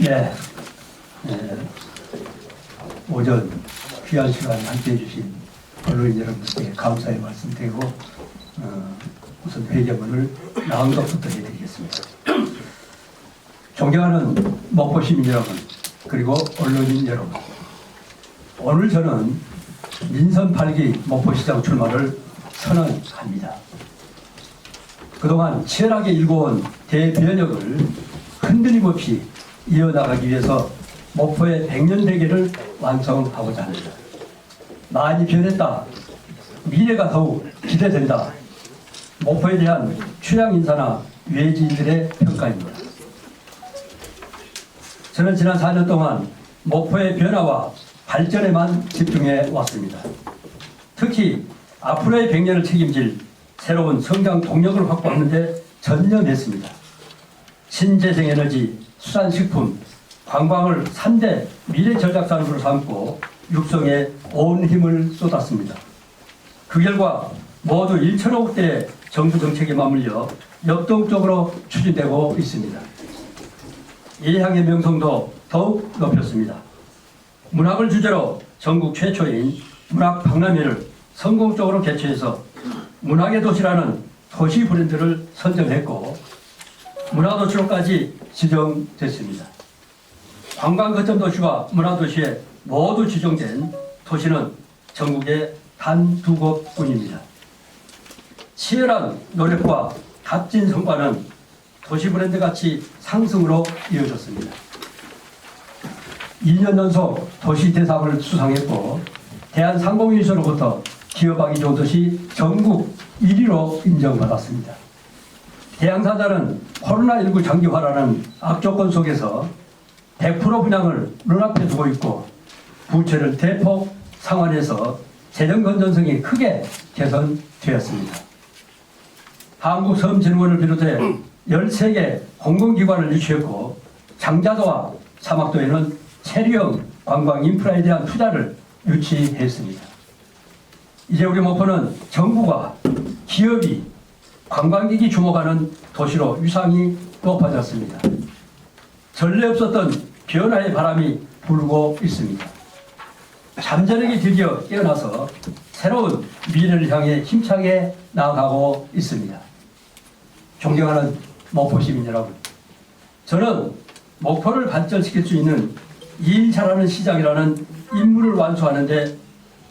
예, 오전 귀한 시간 함께해 주신 언론인 여러분께 감사의 말씀드리고 우선 회견문을 낭독부터 해드리겠습니다. 존경하는 목포 시민 여러분, 그리고 언론인 여러분, 오늘 저는 민선 8기 목포시장 출마를 선언합니다. 그동안 치열하게 일궈온 대변혁을 흔들림 없이 이어나가기 위해서 목포의 100년 대계를 완성하고자 합니다. 많이 변했다. 미래가 더욱 기대된다. 목포에 대한 취향 인사나 외지인들의 평가입니다. 저는 지난 4년 동안 목포의 변화와 발전에만 집중해 왔습니다. 특히 앞으로의 100년을 책임질 새로운 성장 동력을 확보하는 데 전념했습니다. 신재생에너지, 수산식품, 관광을 3대 미래 전략 산업으로 삼고 육성에 온 힘을 쏟았습니다. 그 결과 모두 1,000억대의 정부 정책에 맞물려 역동적으로 추진되고 있습니다. 예향의 명성도 더욱 높였습니다. 문학을 주제로 전국 최초인 문학박람회를 성공적으로 개최해서 문학의 도시라는 도시 브랜드를 선정했고 문화도시로까지 지정됐습니다. 관광 거점 도시와 문화도시에 모두 지정된 도시는 전국에 단 2곳뿐입니다. 치열한 노력과 값진 성과는 도시 브랜드 가치 상승으로 이어졌습니다. 2년 연속 도시 대상을 수상했고 대한상공회의소로부터 기업하기 좋은 도시 전국 1위로 인정받았습니다. 대양사단은 코로나19 장기화라는 악조건 속에서 100% 분양을 눈앞에 두고 있고 부채를 대폭 상환해서 재정 건전성이 크게 개선되었습니다. 한국섬진흥원을 비롯해 13개 공공기관을 유치했고 장자도와 사막도에는 체류형 관광 인프라에 대한 투자를 유치했습니다. 이제 우리 목포는 정부가 기업이 관광객이 주목하는 도시로 위상이 높아졌습니다. 전례 없었던 변화의 바람이 불고 있습니다. 잠재력이 드디어 깨어나서 새로운 미래를 향해 힘차게 나아가고 있습니다. 존경하는 목포 시민 여러분, 저는 목포를 발전시킬 수 있는 일 잘하는 시장이라는 임무를 완수하는 데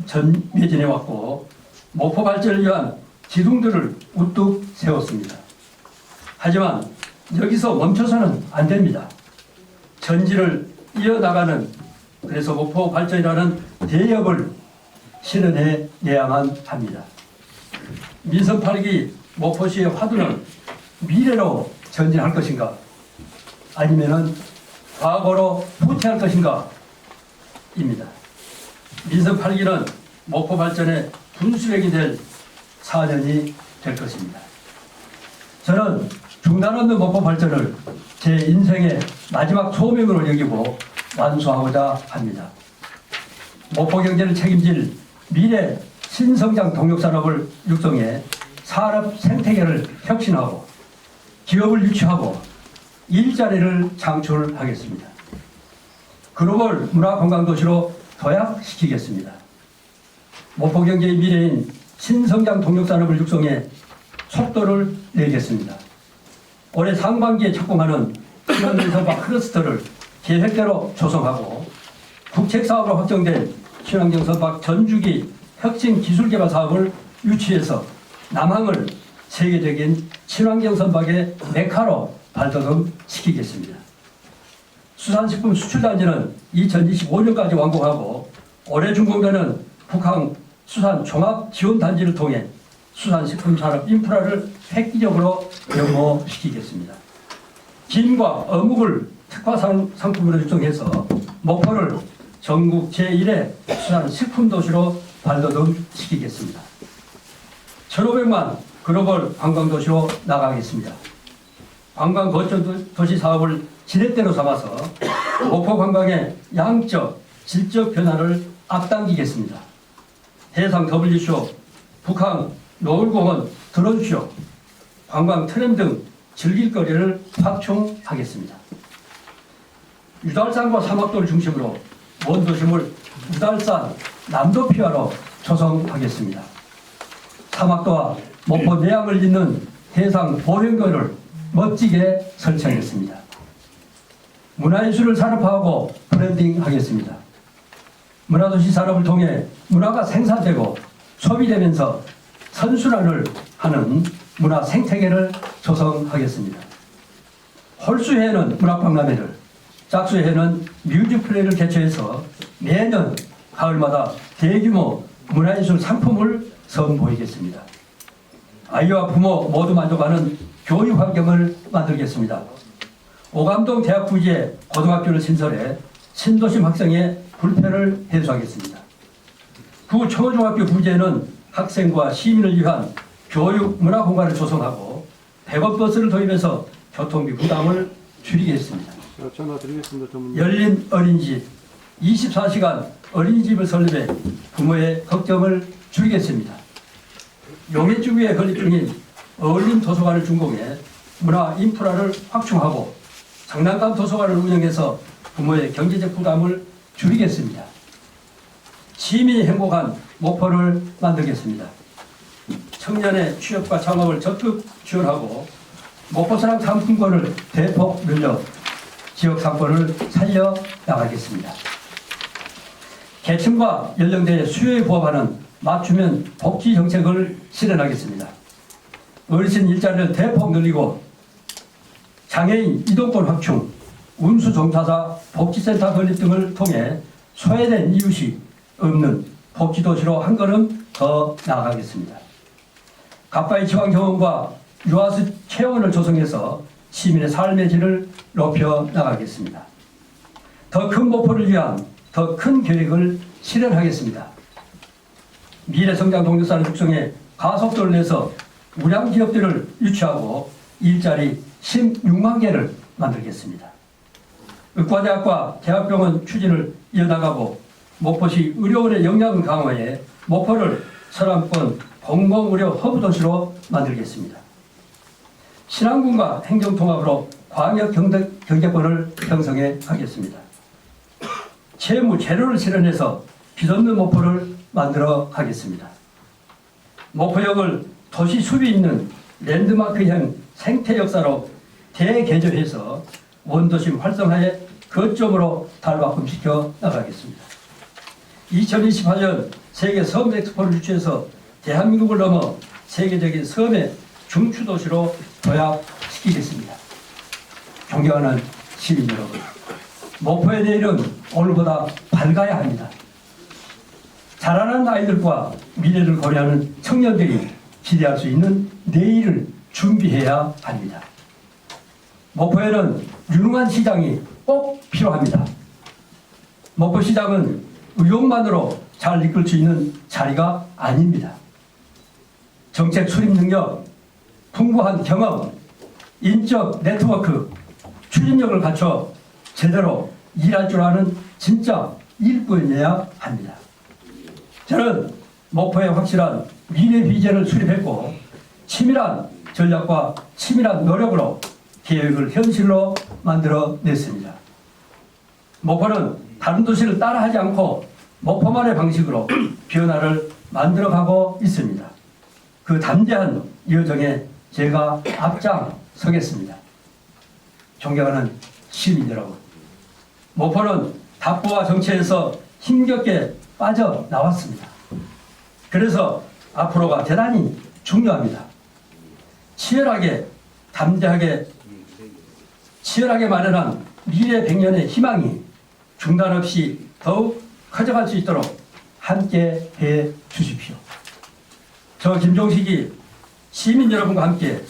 전매진해왔고 목포 발전을 위한 기둥들을 우뚝 세웠습니다. 하지만 여기서 멈춰서는 안 됩니다. 전진을 이어나가는, 그래서 목포 발전이라는 대역을 실현해 내야만 합니다. 민선 8기 목포시의 화두는 미래로 전진할 것인가 아니면은 과거로 후퇴할 것인가 입니다. 민선 8기는 목포 발전의 분수령이 될 4년이 될 것입니다. 저는 중단 없는 목포 발전을 제 인생의 마지막 소명으로 여기고 완수하고자 합니다. 목포 경제를 책임질 미래 신성장 동력산업을 육성해 산업 생태계를 혁신하고 기업을 유치하고 일자리를 창출하겠습니다. 글로벌 문화관광도시로 도약시키겠습니다. 목포 경제의 미래인 신성장 동력산업을 육성해 속도를 내겠습니다. 올해 상반기에 착공하는 친환경선박 클러스터를 계획대로 조성하고 국책사업으로 확정된 친환경선박 전주기 혁신기술개발 사업을 유치해서 남항을 세계적인 친환경선박의 메카로 발돋움시키겠습니다. 수산식품 수출단지는 2025년까지 완공하고 올해 준공되는 북한 수산 종합지원단지를 통해 수산식품 산업 인프라를 획기적으로 연모시키겠습니다. 김과 어묵을 특화 상품으로 육성해서 목포를 전국 제1의 수산식품도시로 발돋움시키겠습니다. 1,500만 글로벌 관광도시로 나가겠습니다. 관광 거점도시 사업을 지렛대로 삼아서 목포 관광의 양적, 질적 변화를 앞당기겠습니다. 해상 WCO, 북한 노을공원 드론쇼, 관광 트램 등 즐길거리를 확충하겠습니다. 유달산과 사막도를 중심으로 원도심을 유달산 남도피아로 조성하겠습니다. 사막도와 목포 내양을 잇는 해상 보행로를 멋지게 설치하겠습니다. 문화예술을 산업화하고 브랜딩하겠습니다. 문화도시 산업을 통해 문화가 생산되고 소비되면서 선순환을 하는 문화 생태계를 조성하겠습니다. 홀수회는 문학박람회를, 짝수회는 뮤직플레이를 개최해서 매년 가을마다 대규모 문화예술 상품을 선보이겠습니다. 아이와 부모 모두 만족하는 교육 환경을 만들겠습니다. 오감동 대학 부지에 고등학교를 신설해 신도심 학생의 불편을 해소하겠습니다. 구 청호중학교 부지에는 학생과 시민을 위한 교육 문화 공간을 조성하고 100원 버스를 도입해서 교통비 부담을 줄이겠습니다. 전화 드리겠습니다. 열린 어린이집, 24시간 어린이집을 설립해 부모의 걱정을 줄이겠습니다. 용해주구에 건립 중인 어울림 도서관을 준공해 문화 인프라를 확충하고 장난감 도서관을 운영해서 부모의 경제적 부담을 줄이겠습니다. 시민이 행복한 목포를 만들겠습니다. 청년의 취업과 창업을 적극 지원하고 목포사랑 상품권을 대폭 늘려 지역 상권을 살려 나가겠습니다. 계층과 연령대의 수요에 부합하는 맞춤형 복지 정책을 실현하겠습니다. 어르신 일자리를 대폭 늘리고 장애인 이동권 확충, 운수종사자 복지센터 건립 등을 통해 소외된 이웃이 없는 복지도시로 한 걸음 더 나아가겠습니다. 가까이 지방 경험과 유아수 체험을 조성해서 시민의 삶의 질을 높여 나가겠습니다. 더 큰 목표를 위한 더 큰 계획을 실현하겠습니다. 미래성장 동력산을 육성해 가속도를 내서 우량 기업들을 유치하고 일자리 16만 개를 만들겠습니다. 의과대학과 대학병원 추진을 이어나가고 목포시 의료원의 역량을 강화해 목포를 서남권 공공의료 허브도시로 만들겠습니다. 신안군과 행정통합으로 광역 경제권을 형성해 가겠습니다. 채무 재료를 실현해서 빚없는 목포를 만들어 가겠습니다. 목포역을 도시 숲이 있는 랜드마크형 생태 역사로 대개조해서 원도심 활성화의 거점으로 달바꿈시켜 나가겠습니다. 2028년 세계 섬 엑스포를 유치해서 대한민국을 넘어 세계적인 섬의 중추도시로 도약시키겠습니다. 존경하는 시민 여러분, 목포의 내일은 오늘보다 밝아야 합니다. 자라는 아이들과 미래를 고려하는 청년들이 기대할 수 있는 내일을 준비해야 합니다. 목포에는 유능한 시장이 꼭 필요합니다. 목포시장은 의욕만으로 잘 이끌 수 있는 자리가 아닙니다. 정책 수립 능력, 풍부한 경험, 인적 네트워크, 추진력을 갖춰 제대로 일할 줄 아는 진짜 일꾼이어야 합니다. 저는 목포에 확실한 미래 비전을 수립했고 치밀한 전략과 치밀한 노력으로 계획을 현실로 만들어냈습니다. 목포는 다른 도시를 따라하지 않고 목포만의 방식으로 변화를 만들어가고 있습니다. 그 담대한 여정에 제가 앞장서겠습니다. 존경하는 시민 여러분, 목포는 답보와 정치에서 힘겹게 빠져나왔습니다. 그래서 앞으로가 대단히 중요합니다. 치열하게 마련한 미래 100년의 희망이 중단 없이 더욱 커져갈 수 있도록 함께 해 주십시오. 저 김종식이 시민 여러분과 함께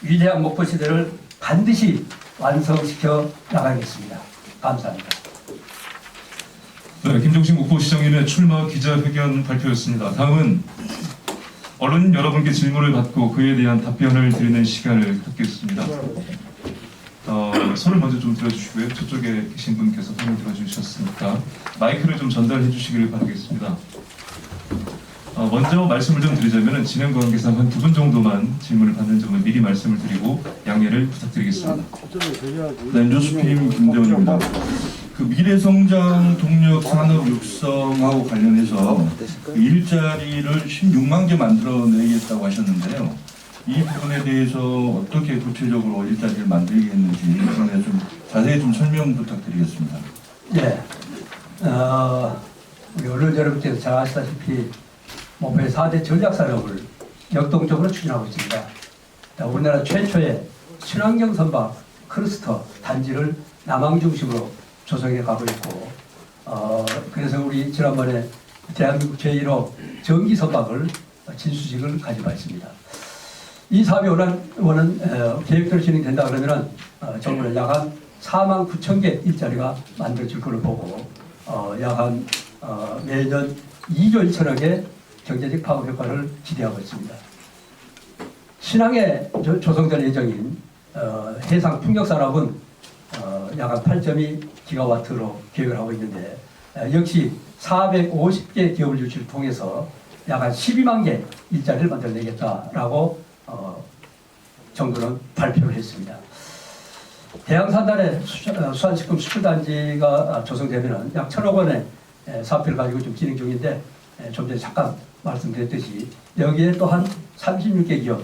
위대한 목포시대를 반드시 완성시켜 나가겠습니다. 감사합니다. 네, 김종식 목포시장님의 출마 기자회견 발표였습니다. 다음은 언론인 여러분께 질문을 받고 그에 대한 답변을 드리는 시간을 갖겠습니다. 손을 먼저 좀 들어주시고요. 저쪽에 계신 분께서 손을 들어주셨으니까 마이크를 좀 전달해 주시기를 바라겠습니다. 먼저 말씀을 좀 드리자면 진행 관계상 한 2분 정도만 질문을 받는 점을 미리 말씀을 드리고 양해를 부탁드리겠습니다. 네, 뉴스피임 김대원입니다. 그 미래성장 동력 산업 육성하고 관련해서 그 일자리를 16만 개 만들어내겠다고 하셨는데요. 이 부분에 대해서 어떻게 구체적으로 일자리를 만들겠는지 이번에 좀 자세히 좀 설명 부탁드리겠습니다. 네. 우리 언론 여러분께서 잘 아시다시피 목표의 4대 전략산업을 역동적으로 추진하고 있습니다. 우리나라 최초의 친환경 선박 클러스터 단지를 남항 중심으로 조성해 가고 있고, 그래서 우리 지난번에 대한민국 제1호 전기 선박을 진수직을 가지고 있습니다. 이 사업이 원은 계획대로 진행된다 그러면은 정부는 약 한 4만 9천 개 일자리가 만들어질 걸로 보고, 약 한 매년 2조 1천억의 경제적 파급 효과를 기대하고 있습니다. 신항에 조성될 예정인 해상 풍력산업은 약 한 8.2 기가와트로 계획을 하고 있는데, 역시 450개 기업을 유치를 통해서 약 한 12만 개 일자리를 만들어내겠다라고 정부는 발표를 했습니다. 대양산단의 수산식품 수출단지가 조성되면 약 1,000억 원의 사업비를 가지고 좀 진행 중인데, 좀 전에 잠깐 말씀드렸듯이 여기에 또한 36개 기업,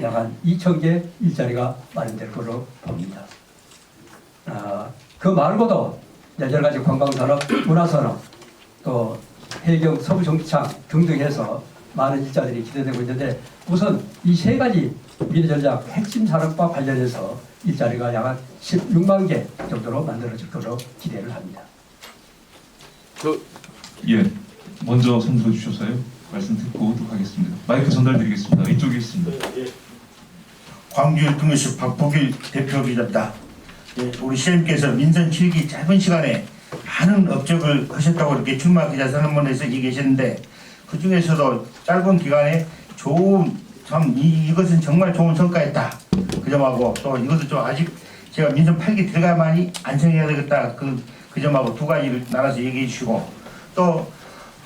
약 한 2,000개 일자리가 마련될 것으로 봅니다. 그 말고도 여러 가지 관광산업, 문화산업, 또 해경, 서부정비창 등등 해서 많은 일자리들이 기대되고 있는데, 우선 이 세 가지 미래전략 핵심 산업과 관련해서 일자리가 약 한 16만 개 정도로 만들어질 것으로 기대를 합니다. 예, 먼저 손 들어주셔서요. 말씀 듣고 오도록 하겠습니다. 마이크 전달드리겠습니다. 이쪽에 있습니다. 광주 유통뉴스 박보길 대표 기자입니다. 우리 시장님께서 민선 7기 짧은 시간에 많은 업적을 하셨다고 이렇게 출마 기자 선언문에서 얘기하셨는데, 그 중에서도 짧은 기간에 좋은 이것은 정말 좋은 성과였다. 그 점하고 또 이것도 좀 아직 제가 민선 8기 들어가만이 안정해야 되겠다. 그 점하고 두 가지를 나눠서 얘기해 주시고, 또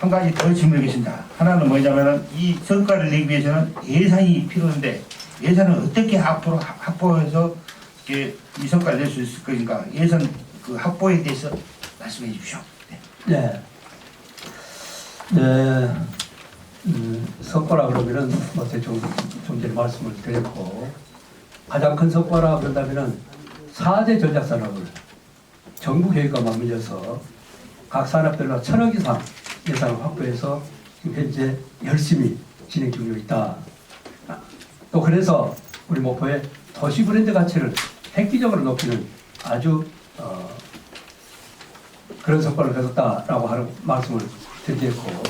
한 가지 더 질문이 계십니다. 하나는 뭐냐면은 이 성과를 내기 위해서는 예산이 필요한데, 예산을 어떻게 앞으로 확보해서 이렇게 이 성과를 낼 수 있을 거니까 예산 그 확보에 대해서 말씀해 주십시오. 네. 성과라 그러면은 뭐 대충 좀 전에 말씀을 드렸고, 가장 큰 성과라 그런다면은 4대 전략산업을 정부 계획과 맞물려서 각 산업별로 1,000억 이상 예산을 확보해서 지금 현재 열심히 진행 중에 있다. 또 그래서 우리 목표의 도시 브랜드 가치를 획기적으로 높이는 아주 그런 성과를 거뒀다라고 하는 말씀을 드리겠고,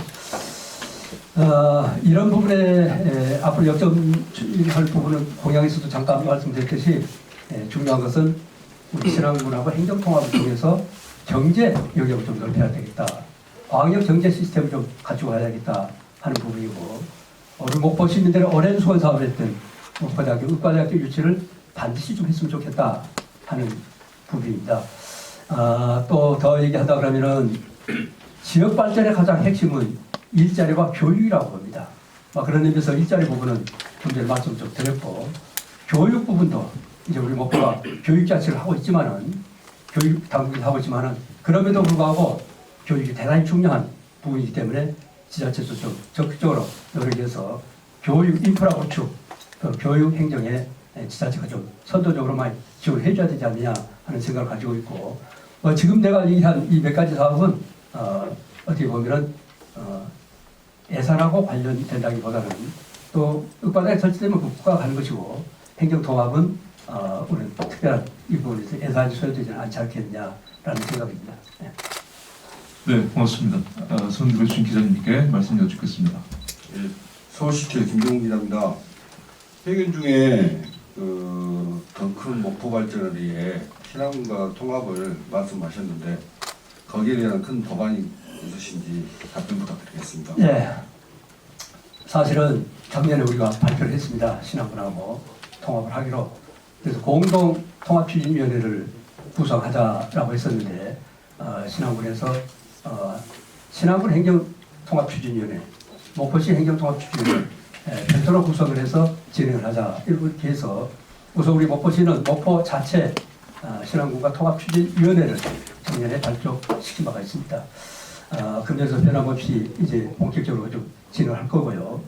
이런 부분에 앞으로 역점할 부분은 공약에서도 잠깐 말씀드렸듯이 중요한 것은 우리 신앙문하고 행정통합을 통해서 경제 영역을 좀 넓혀야 되겠다. 광역 경제 시스템을 좀 갖추고 가야겠다 하는 부분이고, 우리 목포 시민들의 오랜 수건 사업을 했던 목포대학교 의과대학교 유치를 반드시 좀 했으면 좋겠다 하는 부분입니다. 또 더 얘기하다 그러면은 지역 발전의 가장 핵심은 일자리와 교육이라고 봅니다. 그런 의미에서 일자리 부분은 좀 전에 말씀 좀 드렸고, 교육 부분도 이제 우리 목표가 교육 자체를 하고 있지만은, 교육 당국이 하고 있지만은, 그럼에도 불구하고 교육이 대단히 중요한 부분이기 때문에 지자체도 좀 적극적으로 노력해서 교육 인프라 구축, 또 교육 행정에 지자체가 좀 선도적으로 많이 지원을 해줘야 되지 않느냐 하는 생각을 가지고 있고, 지금 내가 얘기한 이 몇 가지 사업은 어떻게 보면은 예산하고 관련된다기보다는 또 의과대에 설치되면 국가가 하는 것이고, 행정통합은 우리는 특별한 이 부분에서 예산이 소요되지는 않지 않겠느냐라는 생각입니다. 네, 고맙습니다. 손 들어주신 기자님께 말씀 여쭙겠습니다. 서울시청 김종훈 기자입니다. 회견 중에 더 큰 목포 발전을 위해 신앙과 통합을 말씀하셨는데, 거기에 대한 큰 법안이 있으신지 답변 부탁드리겠습니다. 네, 사실은 작년에 우리가 발표를 했습니다. 신앙군하고 통합을 하기로. 그래서 공동 통합추진위원회를 구성하자라고 했었는데, 신앙군에서 신앙군 행정통합추진위원회 목포시 행정통합추진을 별도로 구성을 해서 진행을 하자 이렇게 해서 우선 우리 목포시는 목포 자체 신안군과 통합추진위원회를 작년에 발족시킨 바가 있습니다. 금년에서 변함없이 이제 본격적으로 좀 진행할 거고요.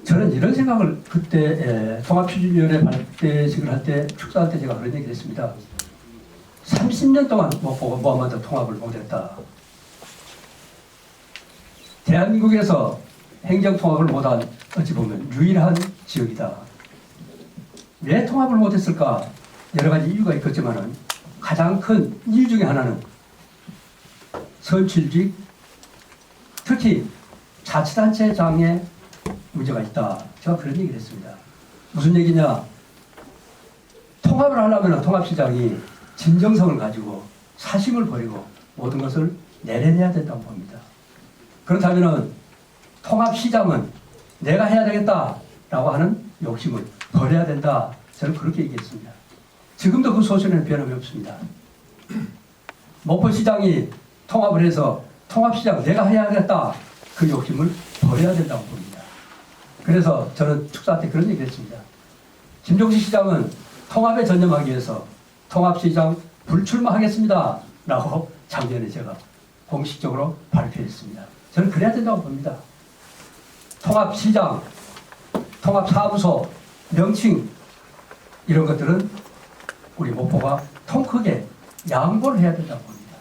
저는 이런 생각을 그때 통합추진위원회 발대식을 할 때 축사할 때 제가 그런 얘기를 했습니다. 30년 동안 목포가 무함마다 통합을 못했다. 대한민국에서 행정통합을 못한 어찌 보면 유일한 지역이다. 왜 통합을 못했을까? 여러 가지 이유가 있겠지만은 가장 큰 이유 중에 하나는 선출직, 특히 자치단체장의 문제가 있다. 제가 그런 얘기를 했습니다. 무슨 얘기냐? 통합을 하려면 통합시장이 진정성을 가지고 사심을 버리고 모든 것을 내려내야 된다고 봅니다. 그렇다면 통합시장은 내가 해야 되겠다라고 하는 욕심을 버려야 된다. 저는 그렇게 얘기했습니다. 지금도 그 소신에는 변함이 없습니다. 목포시장이 통합을 해서 통합시장 내가 해야겠다 그 욕심을 버려야 된다고 봅니다. 그래서 저는 축사 때 그런 얘기를 했습니다. 김종식 시장은 통합에 전념하기 위해서 통합시장 불출마하겠습니다 라고 작년에 제가 공식적으로 발표했습니다. 저는 그래야 된다고 봅니다. 통합시장, 통합사무소, 명칭 이런 것들은 우리 목포가 통 크게 양보를 해야 된다고 봅니다.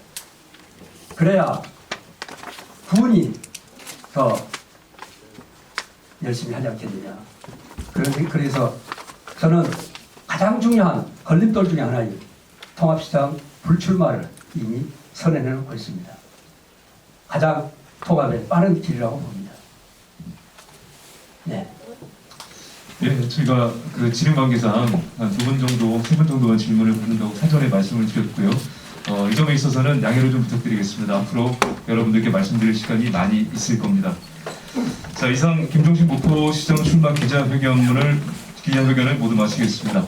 그래야 군이 더 열심히 하지 않겠느냐. 그래서 저는 가장 중요한 걸림돌 중에 하나인 통합시장 불출마를 이미 선언해놓고 있습니다. 가장 통합의 빠른 길이라고 봅니다. 네. 네, 저희가 그 진행 관계상 한 2분 정도, 3분 정도만 질문을 받는다고 사전에 말씀을 드렸고요. 이 점에 있어서는 양해를 좀 부탁드리겠습니다. 앞으로 여러분들께 말씀드릴 시간이 많이 있을 겁니다. 자, 이상 김종식 목포시장 출마 기자회견을 모두 마치겠습니다.